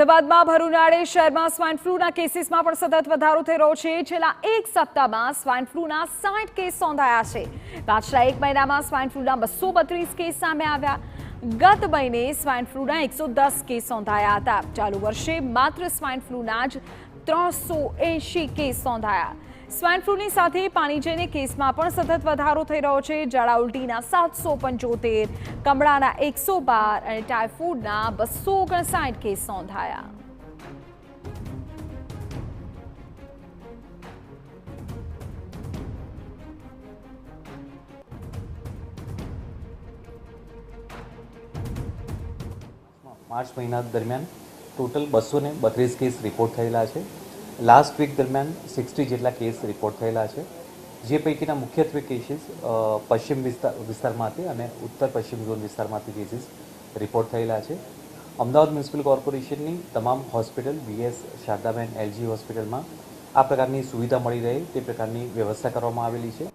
અમદાવાદમાં ભર ઉનાળે શહેરમાં સ્વાઇન ફ્લૂના કેસીસમાં પણ સતત વધારો થઈ રહ્યો છે। છેલ્લા એક સપ્તાહમાં સ્વાઇન ફ્લૂના 60 કેસ નોંધાયા છે। પાછલા એક મહિનામાં સ્વાઇન ફ્લૂના 232 કેસ સામે આવ્યા। ગત મહિને સ્વાઇન ફ્લૂના 110 કેસ નોંધાયા હતા। ચાલુ વર્ષે માત્ર સ્વાઇન ફ્લૂના જ 380 કેસ નોંધાયા। સ્વાઇન ફ્લૂની સાથે પાણીજન્ય કેસમાં પણ સતત વધારો થઈ રહ્યો છે। ઝાડા ઉલટીના 775, કમળાના 112 અને ટાઇફોઇડના 259 કેસ નોંધાયા। मार्च महीना दरमियान टोटल 232 केस रिपोर्ट थयेला छे। लास्ट वीक दरमियान 60 જેટલા કેસ રિપોર્ટ થયેલા છે, જે પૈકીના મુખ્યત્વે કેસીસ પશ્ચિમ વિસ્તારમાંથી અને ઉત્તર પશ્ચિમ ઝોન વિસ્તારમાંથી કેસીસ રિપોર્ટ થયેલા છે। અમદાવાદ મ્યુનિસિપલ કોર્પોરેશનની તમામ હોસ્પિટલ બીએસ શારદાબેન એલજી હોસ્પિટલમાં આ પ્રકારની સુવિધા મળી રહે તે પ્રકારની વ્યવસ્થા કરવામાં આવેલી છે।